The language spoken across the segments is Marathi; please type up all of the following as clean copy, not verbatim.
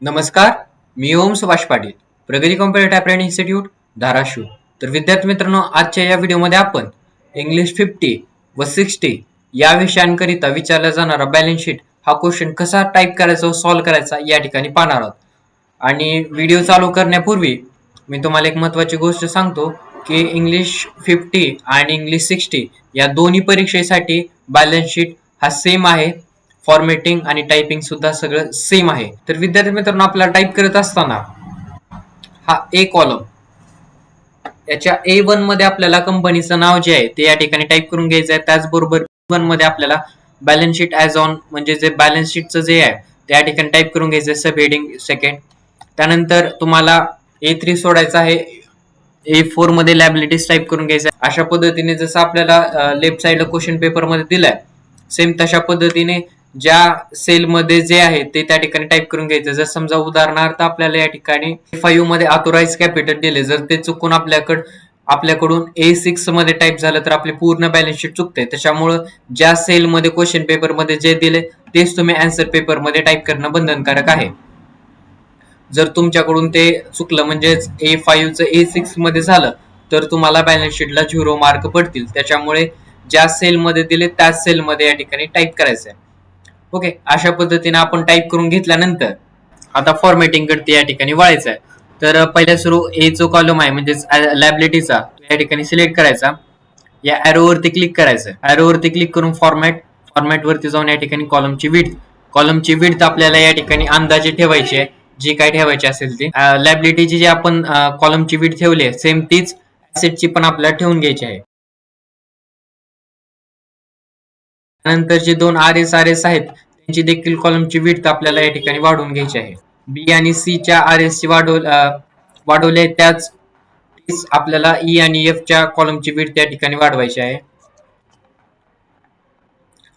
नमस्कार, मी ओम सुभाष पाटील, प्रगती कॉम्प्युटर अप्रेंटिस इन्स्टिट्यूट, धाराशिव. तर विद्यार्थी मित्रांनो, आजच्या या व्हिडिओमध्ये आपण इंग्लिश 50 व 60 या विषयांकरिता विचारला जाणारा बॅलन्स शीट हा क्वेश्चन कसा टाईप करायचा व सॉल्व्ह करायचा या ठिकाणी पाहणार आहोत. आणि व्हिडिओ चालू करण्यापूर्वी मी तुम्हाला एक महत्त्वाची गोष्ट सांगतो की इंग्लिश 50 आणि इंग्लिश 60 या दोन्ही परीक्षेसाठी बॅलन्स शीट हा सेम आहे. फॉर्मॅटिंग आणि टायपिंग सुद्धा सगळं सेम आहे. तर विद्यार्थी मित्रांनो, आपल्याला टाईप करत असताना हा ए कॉलम, याच्या A1 मध्ये आपल्याला कंपनीचं नाव जे आहे ते या ठिकाणी टाईप करून घ्यायचं आहे. त्याचबरोबर B1 मध्ये आपल्याला बॅलन्स शीट ऍज ऑन म्हणजे जे बॅलन्स शीटचं जे आहे ते या ठिकाणी टाईप करून घ्यायचं आहे, सब हेडिंग सेकंड. त्यानंतर तुम्हाला A3 सोडायचं आहे. A4 मध्ये लॅबिलिटीज टाईप करून घ्यायचं आहे. अशा पद्धतीने जसं आपल्याला लेफ्ट साईडला क्वेश्चन पेपर मध्ये दिलाय, सेम तशा पद्धतीने ज्या सेलमध्ये जे आहे ते त्या ठिकाणी टाईप करून घ्यायचं. जर समजा उदाहरणार्थ आपल्याला या ठिकाणी A5 मध्ये ऑथोराइज कॅपिटल दिले, जर ते चुकून आपल्याकडून A6 मध्ये टाईप झालं तर आपली पूर्ण बॅलन्स शीट चुकते. त्याच्यामुळं ज्या सेलमध्ये क्वेश्चन पेपर मध्ये जे दिले तेच तुम्ही आन्सर पेपर मध्ये टाईप करणं बंधनकारक आहे. जर तुमच्याकडून ते चुकलं म्हणजेच A5 चं A6 मध्ये झालं तर तुम्हाला बॅलन्स शीटला 0 मार्क पडतील. त्याच्यामुळे ज्या सेलमध्ये दिले त्याच सेलमध्ये या ठिकाणी टाईप करायचं आहे. ओके, अशा पद्धतीने आपण टाईप करून घेतल्यानंतर आता फॉर्मॅटिंग करते या ठिकाणी वळायचं आहे. तर पहिल्या सुरू ए जो कॉलम आहे म्हणजेच लॅबिलिटीचा या ठिकाणी सिलेक्ट करायचा. या ॲरोवरती क्लिक करायचं. ॲरोवरती क्लिक करून फॉर्मॅट वरती जाऊन या ठिकाणी कॉलमची विड्थ आपल्याला या ठिकाणी अंदाजे ठेवायची आहे, जी काय ठेवायची असेल ती. लॅबिलिटीची जी आपण कॉलमची विड्थ ठेवली आहे सेम तीच ऍसेटची पण आपल्याला ठेवून घ्यायची आहे. त्यानंतर जे दोन RS आहेत त्यांची देखील कॉलमची विड्थ आपल्याला या ठिकाणी वाढवून घ्यायची आहे. बी आणि सी च्या RS ची वाढवले त्याच आपल्याला ई आणि एफ च्या कॉलमची विड्थ त्या ठिकाणी वाढवायची आहे.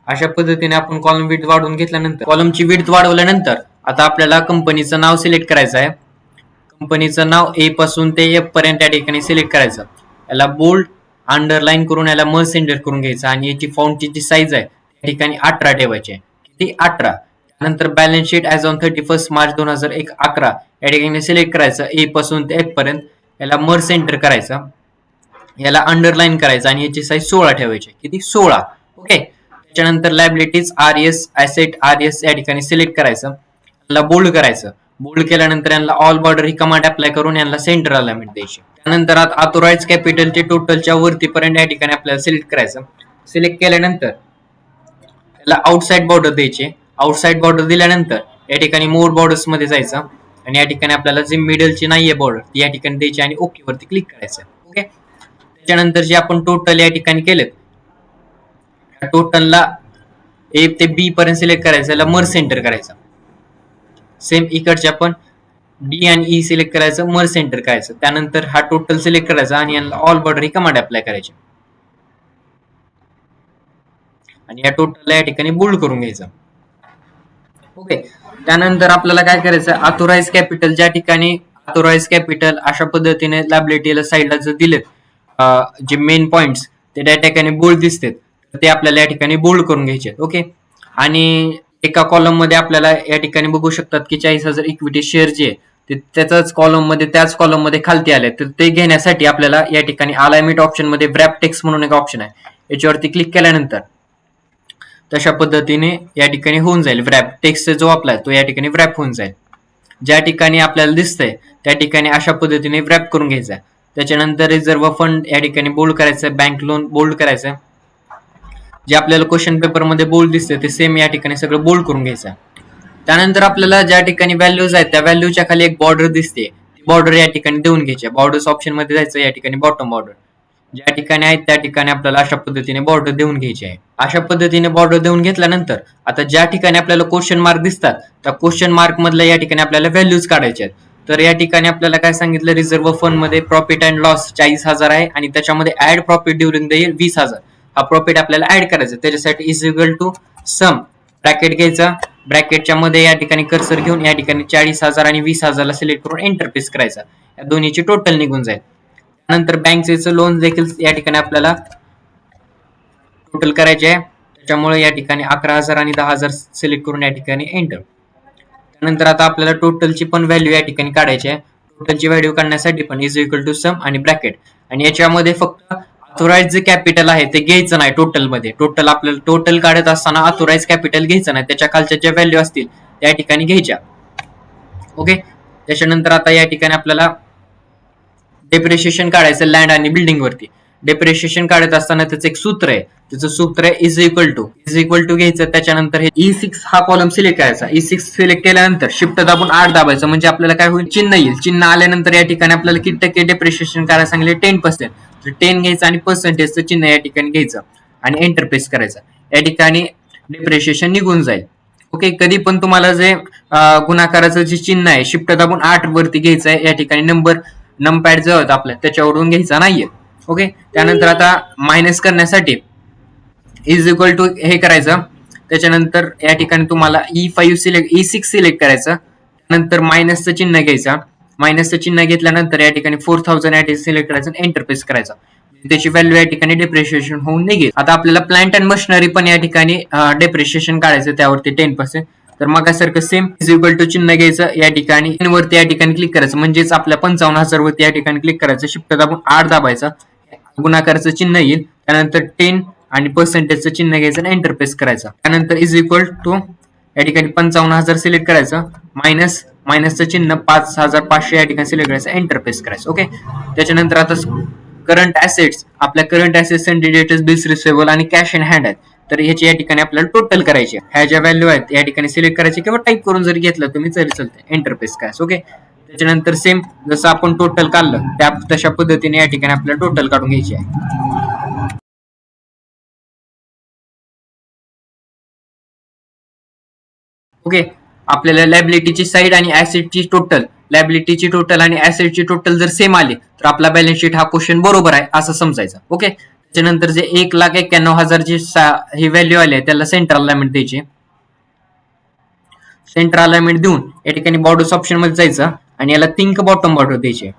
अशा पद्धतीने आपण कॉलम विड्थ वाढवून घेतल्यानंतर कॉलमची विड्थ वाढवल्यानंतर आता आपल्याला कंपनीचं नाव सिलेक्ट करायचं आहे. कंपनीचं नाव ए पासून ते एफ पर्यंत या ठिकाणी सिलेक्ट करायचं. याला बोल्ड अंडरलाईन करून याला मर्ज सेंटर करून घ्यायचं आणि याची फॉन्टची जी साईज आहे त्या ठिकाणी 18 ठेवायची आहे. किती? 18. त्यानंतर balance sheet as on 31 March 2001 11 या ठिकाणी सिलेक्ट करायचं. ए पासून ते एफ पर्यंत याला मर्ज सेंटर करायचं, याला अंडरलाईन करायचं आणि याची साईज 16 ठेवायची. किती? 16. ओके. त्याच्यानंतर लायबिलिटीज RS ऍसेट RS या ठिकाणी सिलेक्ट करायचं, याला बोल्ड करायचं. बोल्ड केल्यानंतर यांना ऑल बॉर्डर ही कमांड अप्लाय करून यांना सेंटर अलाइनमेंट द्यायची. त्यानंतर आता ऑथोराइज कॅपिटलचे टोटलच्या वरती पर्यंत या ठिकाणी आपल्याला सिलेक्ट करायचं. सिलेक्ट केल्यानंतर याला आउटसाइड बॉर्डर द्यायची. आउटसाइड बॉर्डर दिल्यानंतर या ठिकाणी मोर बॉर्डर्स मध्ये जायचं आणि या ठिकाणी आपल्याला जी मिडलची नाहीये बॉर्डर ती या ठिकाणी द्यायची आणि ओके वरती क्लिक करायचं. ओके. त्याच्यानंतर जे आपण टोटल या ठिकाणी केलेत, टोटलला ए ते बी पर्यंत सिलेक्ट करायचं, याला मर्ज सेंटर करायचं. सेम इकडचे आपण डी आणि ई सिलेक्ट करायचं, मर्ज सेंटर करायचं. त्यानंतर हा टोटल सिलेक्ट करायचा आणि याला ऑल बॉर्डर ही कमांड अप्लाय करायची आणि या टोटलला या ठिकाणी बोल्ड करून घ्यायचं. ओके. त्यानंतर आपल्याला काय करायचं, ऑथोराइज कॅपिटल ज्या ठिकाणी ऑथोराइज कॅपिटल अशा पद्धतीने लायबिलिटीला साईडला जर दिलेत जे मेन पॉइंट्स ते त्या ठिकाणी बोल्ड दिसतात तर ते आपल्याला या ठिकाणी बोल्ड करून घ्यायचे. ओके. आणि एका कॉलम मध्ये आपल्याला या ठिकाणी बघू शकतात की 40,000 इक्विटी शेअर जे आहे ते त्याच कॉलम मध्ये त्याच कॉलम मध्ये खालती आले. तर ते घेण्यासाठी आपल्याला या ठिकाणी अलाइनमेंट ऑप्शन मध्ये व्रॅप टेक्स्ट म्हणून एक ऑप्शन आहे, याच्यावरती क्लिक केल्यानंतर तशा पद्धतीने या ठिकाणी होऊन जाईल. व्रॅप टेक्स्ट जो आपला तो या ठिकाणी व्रॅप होऊन जाईल. ज्या ठिकाणी आपल्याला दिसतंय त्या ठिकाणी अशा पद्धतीने व्रॅप करून घ्यायचा. त्याच्यानंतर रिझर्व्ह फंड या ठिकाणी बोल्ड करायचं, बँक लोन बोल्ड करायचं. जे आपल्याला क्वेश्चन पेपर मध्ये बोल्ड दिसते ते सेम या ठिकाणी सगळं बोल्ड करून घ्यायचं. त्यानंतर आपल्याला ज्या ठिकाणी व्हॅल्यूज आहेत त्या व्हॅल्यूच्या खाली एक बॉर्डर दिसते, बॉर्डर या ठिकाणी देऊन घ्यायची. बॉर्डर्स ऑप्शन मध्ये जायचं, या ठिकाणी बॉटम बॉर्डर ज्या ठिकाणी आहेत त्या ठिकाणी आपल्याला अशा पद्धतीने बॉर्डर देऊन घ्यायची आहे. अशा पद्धतीने बॉर्डर देऊन घेतल्यानंतर आता ज्या ठिकाणी आपल्याला क्वेश्चन मार्क दिसतात त्या क्वेश्चन मार्क मधल्या या ठिकाणी आपल्याला व्हॅल्यूज काढायच्या आहेत. तर या ठिकाणी आपल्याला काय सांगितलं, रिझर्व्ह फंड मध्ये प्रॉफिट अँड लॉस 40,000 आहे आणि त्याच्यामध्ये add profit during the year 20,000. हा प्रॉफिट आपल्याला ऍड करायचा. त्याच्यासाठी is equal to sum bracket घ्यायचा. ब्रॅकेटच्या मध्ये या ठिकाणी कर्सर घेऊन या ठिकाणी 40,000 आणि 20,000 ला सिलेक्ट करून एंटर प्रेस करायचा. या दोन्हीची टोटल निघून जाईल. नंतर बँकेचं लोन देखील या ठिकाणी आपल्याला टोटल करायचे आहे. त्याच्यामुळे या ठिकाणी 11,000 आणि 10,000 सिलेक्ट करून या ठिकाणी एंटर. नंतर आता आपल्याला टोटलची पण व्हॅल्यू या ठिकाणी काढायची आहे. टोटलची व्हॅल्यू काढण्यासाठी पण इज इक्वल टू सम आणि ब्रॅकेट, आणि याच्यामध्ये फक्त ऑथोराइज जे कॅपिटल आहे ते घ्यायचं नाही. टोटल मध्ये टोटल आपल्याला टोटल काढत असताना ऑथोराइज कॅपिटल घ्यायचं नाही, त्याच्या खालच्या ज्या व्हॅल्यू असतील त्या ठिकाणी घ्यायच्या. ओके, त्याच्यानंतर आता या ठिकाणी आपल्याला डेप्रिशिएशन काढायचं लँड आणि बिल्डिंग वरती. डेप्रिशिएशन काढत असताना त्याचं एक सूत्र आहे, त्याचं सूत्र आहे इज इक्वल टू घ्यायचं. त्याच्यानंतर हे E6 हा कॉलम सिलेक्ट करायचा. E6 सिलेक्ट केल्यानंतर शिफ्ट दाबून 8 दाबायचं, म्हणजे आपल्याला काय होईल, चिन्ह येईल. चिन्ह आल्यानंतर या ठिकाणी आपल्याला किती टक्के डेप्रिशिएशन करायला सांगितले, 10%. तर 10 घ्यायचं आणि पर्सेंटेजचं चिन्ह या ठिकाणी घ्यायचं आणि एंटर प्रेस करायचं. या ठिकाणी डेप्रिशिएशन निघून जाईल. ओके, कधी पण तुम्हाला जे गुणाकाराचं जे चिन्ह आहे शिफ्ट दाबून 8 वरती घ्यायचं आहे. या ठिकाणी नंपॅड जो होता आपल्या त्याच्यावरून घ्यायचा नाहीये. ओके, त्यानंतर आता मायनस करण्यासाठी इज इक्वल टू हे करायचं. त्याच्यानंतर या ठिकाणी तुम्हाला E6 सिलेक्ट करायचं, नंतर मायनसचं चिन्ह घ्यायचं. मायनसचं चिन्ह घेतल्यानंतर या ठिकाणी 4000 सिलेक्ट करायचं आणि एंटर प्रेस करायचं. त्याची व्हॅल्यू या ठिकाणी डेप्रिशिएशन होऊन निघेल. आता आपल्याला प्लांट अँड मशिनरी पण या ठिकाणी डेप्रिशिएशन काढायचं, त्यावरती 10%. तर मग सारखं सेम इज इक्वल टू चिन्ह घ्यायचं, या ठिकाणी वरती या ठिकाणी क्लिक करायचं, म्हणजेच आपल्या 55,000 वरती या ठिकाणी क्लिक करायचं. शिफ्ट दाबून 8 दाबायचं, गुणाकाराचं चिन्ह येईल. त्यानंतर 10 आणि पर्सेंटेजचं चिन्ह घ्यायचं आणि एंटर प्रेस करायचं. त्यानंतर इज इक्वल टू या ठिकाणी 55,000 सिलेक्ट करायचं, मायनसचं चिन्ह 5,500 या ठिकाणी सिलेक्ट करायचं, एंटर प्रेस करायचं. ओके, त्याच्यानंतर आता करंट ऍसेट्स, आपल्या करंट ऍसेट्स आणि डेटर्स, बिल्स रिसिवेबल आणि कॅश इन हँड आहेत. तर ह्याची या ठिकाणी आपल्याला टोटल करायची. ह्या ज्या व्हॅल्यू आहेत या ठिकाणी सिलेक्ट करायची किंवा टाईप करून जर घेतलं तुम्ही तरी चालतंय, एंटर प्रेस करायचं. ओके, त्याच्यानंतर सेम जसं आपण टोटल काढलं त्या तशा पद्धतीने या ठिकाणी आपल्याला टोटल काढून घ्यायची आहे. ओके, आपल्याला लायबिलिटीची साईड आणि ऍसेटची टोटल, लायबिलिटीची टोटल आणि ऍसेटची टोटल जर सेम आली तर आपला बॅलन्स शीट हा क्वेश्चन बरोबर आहे असं समजायचं. ओके, त्याच्यानंतर जे 1,91,000 ची ही व्हॅल्यू आली आहे त्याला सेंटर अलाइनमेंट द्यायची. सेंटर अलाइनमेंट देऊन या ठिकाणी बॉर्डर्स ऑप्शन मध्ये जायचं आणि याला थिंक बॉटम बॉर्डर द्यायचे.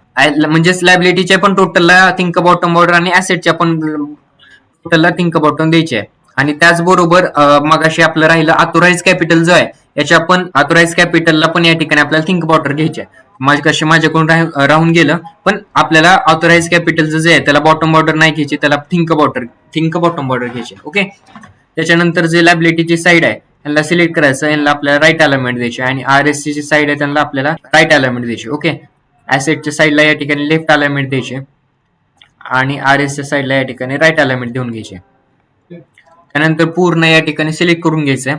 म्हणजेच लायबिलिटीच्या पण टोटलला थिंक बॉटम बॉर्डर आणि ऍसेटच्या पण टोटलला थिंक बॉटम द्यायचे आहे. आणि त्याचबरोबर मगाशी आपलं राहिलं ऑथोराइज कॅपिटल जो आहे, याच्या पण ऑथोराइज कॅपिटलला पण या ठिकाणी आपल्याला थिंक बॉर्डर घ्यायचे आहे. कशी माझ्याकडून राहून गेलं, पण आपल्याला ऑथोराइज कॅपिटलचं जे आहे त्याला बॉटम बॉर्डर नाही घ्यायची, त्याला थिंक बॉटम बॉर्डर घ्यायचे. ओके, त्याच्यानंतर जे लायबिलिटीची साईड आहे यांना सिलेक्ट करायचं, यांना आपल्याला राईट अलाइनमेंट द्यायची, आणि RSC ची साईड आहे त्यांना आपल्याला राईट अलाइनमेंट द्यायची. ओके, ऍसेटच्या साईडला या ठिकाणी लेफ्ट अलाइनमेंट द्यायची आणि RSच्या साईडला या ठिकाणी राईट अलाइनमेंट देऊन घ्यायची. त्यानंतर पूर्ण या ठिकाणी सिलेक्ट करून घ्यायचंय,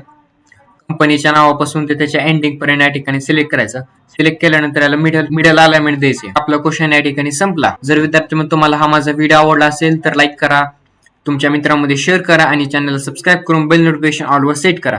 कंपनीच्या नावापासून ते त्याच्या एंडिंग पर्यंत या ठिकाणी सिलेक्ट करायचं. सिलेक्ट केल्यानंतर याला मिडल अलाइनमेंट द्यायचे. आपला क्वेश्चन या ठिकाणी संपला. जर विद्यार्थी तुम्हाला हा माझा व्हिडिओ आवडला असेल तर लाईक करा, तुमच्या मित्रांमध्ये शेअर करा आणि चॅनलला सबस्क्राईब करून बेल नोटिफिकेशन ऑल वर सेट करा.